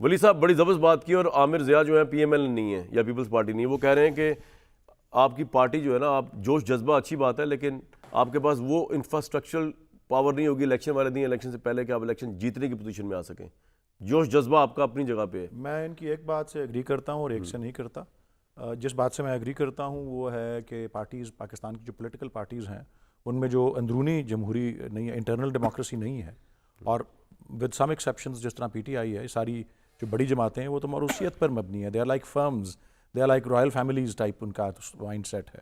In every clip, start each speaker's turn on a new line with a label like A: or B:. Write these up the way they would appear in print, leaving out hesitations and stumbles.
A: ولی صاحب بڑی زبردست بات کی، اور عامر ضیاء جو ہے پی ایم ایل نہیں ہے یا پیپلز پارٹی نہیں ہے، وہ کہہ رہے ہیں کہ آپ کی پارٹی جو ہے نا، آپ جوش جذبہ اچھی بات ہے لیکن آپ کے پاس وہ انفراسٹرکچرل پاور نہیں ہوگی الیکشن والے دن، الیکشن سے پہلے کہ آپ الیکشن جیتنے کی پوزیشن میں آ سکیں. جوش جذبہ آپ کا اپنی جگہ پہ ہے.
B: میں ان کی ایک بات سے ایگری کرتا ہوں اور ایک سے نہیں کرتا. جس بات سے میں ایگری کرتا ہوں وہ ہے کہ پارٹیز، پاکستان کی جو پولیٹیکل پارٹیز ہیں ان میں جو اندرونی جمہوری نہیں ہے، انٹرنل ڈیموکریسی نہیں ہے، اور ود سم ایکسیپشنز جس طرح پی ٹی آئی ہے، ساری جو بڑی جماعتیں ہیں وہ تو موروثیت پر مبنی ہے. They are like firms, they are like royal families type ان کا مائنڈ سیٹ ہے.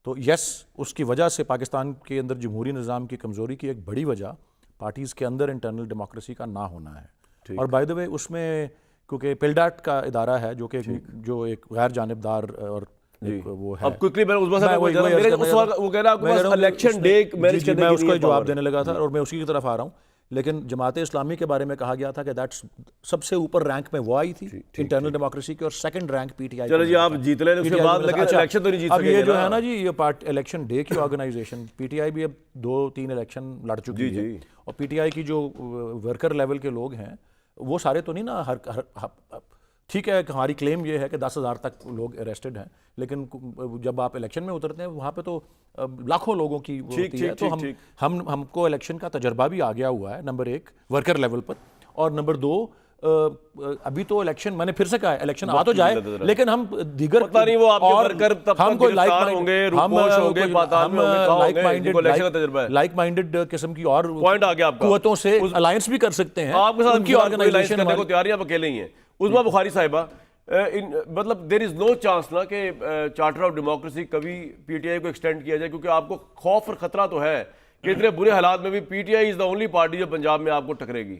B: تو یس، اس کی وجہ سے پاکستان کے اندر جمہوری نظام کی کمزوری کی ایک بڑی وجہ پارٹیز کے اندر انٹرنل ڈیموکریسی کا نہ ہونا ہے. اور بائی دا وے اس میں کیونکہ پیلڈاٹ کا ادارہ ہے جو کہ جو ایک غیر جانبدار اور وہ ہے.
A: اب کوئکلی میں وہ کہہ رہا ہوں الیکشن ڈے مینیج کرنے
B: میں اس کو جواب دینے لگا تھا اور میں اسی کی طرف آ رہا ہوں. لیکن جماعت اسلامی کے بارے میں کہا گیا تھا کہ دیٹس سب سے اوپر رینک میں وہ آئی تھی انٹرنل ڈیموکریسی کی، اور second rank P T I.
A: چلو جی آپ جیت لیں اس کے بعد، لیکن الیکشن تو نہیں جیت سکے.
B: اب یہ جو ہے نا جی، یہ الیکشن ڈے کی آرگنائزیشن، پی ٹی آئی بھی اب 2-3 الیکشن لڑ چکی ہے، اور پی ٹی آئی کی جو ورکر لیول کے لوگ ہیں وہ سارے تو نہیں نا. ٹھیک ہے کہ ہماری کلیم یہ ہے کہ 10,000 تک لوگ اریسٹڈ ہیں، لیکن جب آپ الیکشن میں اترتے ہیں وہاں پہ تو لاکھوں لوگوں کی ہوتی ہے. تو ہم کو الیکشن کا تجربہ بھی آ گیا ہوا ہے، نمبر 1 ورکر لیول پر، اور نمبر 2 ابھی تو الیکشن، میں نے پھر سے کہا ہے الیکشن آ تو جائے لیکن ہم دیگر
A: پتہ نہیں وہ آپ کے ورکر تب تک گرفتار ہوں گے، روپوش ہوں گے، پاتال میں ہوں گے،
B: لائک مائنڈڈ قسم کی اور قوتوں سے الائنس بھی کر سکتے ہیں.
A: آپ کے ساتھ ان کی آرگنائزیشن کرنے کو تیار ہیں، آپ اکیلے ہی ہیں. عظمیٰ بخاری صاحبہ، مطلب دیر از نو چانس نا کہ چارٹر آف ڈیموکریسی کبھی پی ٹی آئی کو ایکسٹینڈ کیا جائے، کیونکہ آپ کو خوف اور خطرہ تو ہے کہ اتنے برے حالات میں بھی P T I is the only party جو پنجاب میں آپ کو ٹکرے گی.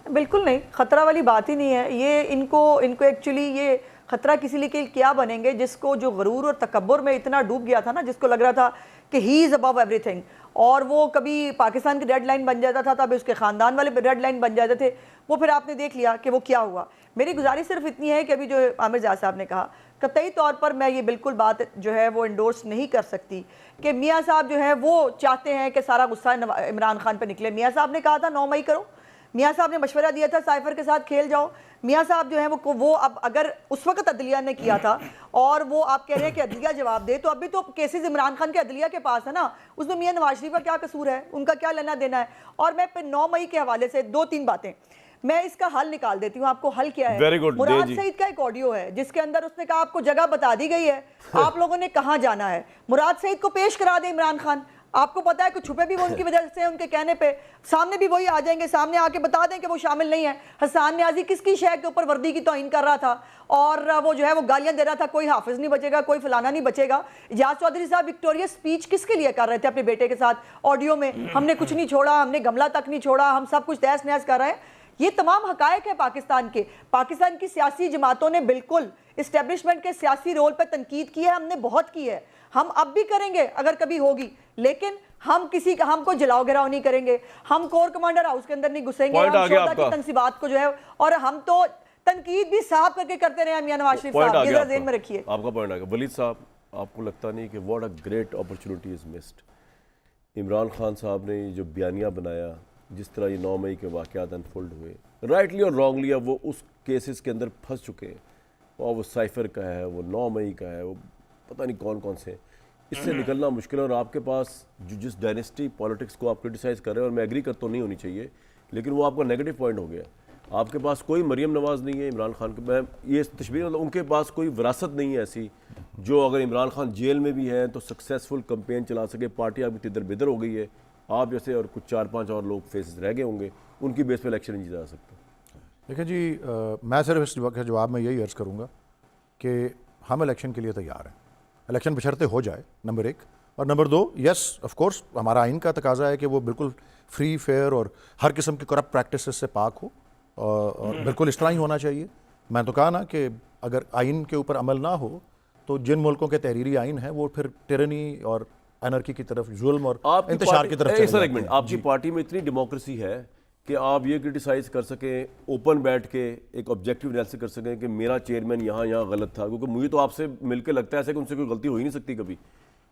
C: بالکل نہیں، خطرہ والی بات ہی نہیں ہے. یہ ان کو ایکچولی یہ خطرہ کسی لیے کیا بنیں گے جس کو جو غرور اور تکبر میں اتنا ڈوب گیا تھا نا، جس کو لگ رہا تھا کہ ہی از ابو ایوری تھنگ، اور وہ کبھی پاکستان کی ریڈ لائن بن جاتا تھا تب اس کے خاندان والے ریڈ لائن بن جاتے تھے. وہ پھر آپ نے دیکھ لیا کہ وہ کیا ہوا. میری گزارش صرف اتنی ہے کہ ابھی جو عامر ضیاء صاحب نے کہا، قطعی طور پر میں یہ بالکل بات جو ہے وہ انڈورس نہیں کر سکتی کہ میاں صاحب جو ہے وہ چاہتے ہیں کہ سارا غصہ عمران خان پہ نکلے. میاں صاحب نے کہا تھا 9 مئی کرو، میاں صاحب نے مشورہ دیا تھا سائفر کے ساتھ کھیل جاؤ. میاں صاحب جو ہیں وہ اب اگر اس وقت عدلیہ نے کیا تھا اور وہ آپ کہہ رہے ہیں کہ عدلیہ جواب دے، تو ابھی تو کیسز عمران خان کے عدلیہ کے پاس ہے نا، اس میں میاں نواز شریف کا کیا قصور ہے، ان کا کیا لینا دینا ہے. اور میں پھر 9 مئی کے حوالے سے 2-3 باتیں میں اس کا حل نکال دیتی ہوں آپ کو. حل کیا ہے؟ مراد سعید کا ایک آڈیو ہے جس کے اندر اس نے کہا آپ کو جگہ بتا دی گئی ہے، آپ لوگوں نے کہاں جانا ہے. مراد سعید کو پیش کرا دے عمران خان. آپ کو پتا ہے کہ چھپے بھی وہ ان کی وجہ سے ان کے کہنے پہ، سامنے بھی وہی آ جائیں گے، سامنے آ کے بتا دیں کہ وہ شامل نہیں ہے. حسان نیازی کس کی شے کے اوپر وردی کی توہین کر رہا تھا اور وہ جو ہے وہ گالیاں دے رہا تھا، کوئی حافظ نہیں بچے گا، کوئی فلانا نہیں بچے گا. اجاز چودھری صاحب وکٹوریہ سپیچ کس کے لیے کر رہے تھے اپنے بیٹے کے ساتھ آڈیو میں؟ ہم نے کچھ نہیں چھوڑا، ہم نے گملہ تک نہیں چھوڑا، ہم سب کچھ تہس نہس کر رہے ہیں. یہ تمام حقائق ہے پاکستان کے. پاکستان کی سیاسی جماعتوں نے بالکل اسٹیبلشمنٹ کے سیاسی رول پہ تنقید کی ہے، ہم نے بہت کی ہے، ہم اب بھی کریں گے اگر کبھی ہوگی. لیکن ہم ہم کو جلاؤ گھراؤ نہیں کریں گے، ہم کور کمانڈر ہاؤس کے اندر نہیں گھسیں گے، ہم شہدا کی تنصیبات کو جو ہے، اور ہم تو تنقید بھی صاف کر کے کرتے رہے ہیں. میاں نواز شریف صاحب یہ ذہن میں رکھیے.
A: آپ کا پوائنٹ آ گیا. ولید صاحب، آپ کو لگتا نہیں کہ what a great opportunity is missed? Imran Khan صاحب نے جو بیانیہ بنایا، جس طرح یہ 9 مئی کے واقعات انفولڈ ہوئے، رائٹلی اور رانگلی اب وہ اس کیسز کے اندر پھنس چکے ہیں، اور وہ سائفر کا ہے، وہ 9 مئی کا ہے، وہ پتہ نہیں کون کون سے. اس سے نکلنا مشکل ہے. اور آپ کے پاس جو جس ڈائنیسٹی پالیٹکس کو آپ کرٹیسائز کر رہے ہیں، اور میں ایگری کرتا ہوں نہیں ہونی چاہیے، لیکن وہ آپ کا نیگیٹو پوائنٹ ہو گیا. آپ کے پاس کوئی مریم نواز نہیں ہے عمران خان کے، میں یہ تشبیہ ان کے پاس کوئی وراثت نہیں ہے ایسی جو اگر عمران خان جیل میں بھی ہے تو سکسیسفل کمپین چلا سکے. پارٹی آپ کی تدر بدر ہو گئی ہے، آپ جیسے اور کچھ 4-5 اور لوگ فیسز رہ گئے ہوں گے، ان کی بیس پہ الیکشن نہیں جیتا سکتا.
B: دیکھیں جی، میں صرف اس وقت جواب میں یہی عرض کروں گا کہ ہم الیکشن کے لیے تیار ہیں. الیکشن بشرطے ہو جائے، نمبر 1. اور نمبر 2، یس آف کورس ہمارا آئین کا تقاضا ہے کہ وہ بالکل فری فیئر اور ہر قسم کی کرپٹ پریکٹسز سے پاک ہو، اور بالکل اس طرح ہی ہونا چاہیے. میں تو کہا نا کہ اگر آئین کے اوپر عمل نہ ہو تو جن ملکوں کے تحریری آئین ہیں وہ پھر ٹیرنی اور انرکی کی طرف، ظلم اور انتشار کی طرف چلے جاتے ہیں.
A: آپ کی پارٹی میں اتنی ڈیموکریسی ہے کہ آپ یہ کرٹیسائز کر سکیں، اوپن بیٹھ کے ایک آبجیکٹیو انالیسس کر سکیں کہ میرا چیئرمین یہاں غلط تھا، کیونکہ مجھے تو آپ سے مل کے لگتا ہے ایسا کہ ان سے کوئی غلطی ہو ہی نہیں سکتی کبھی.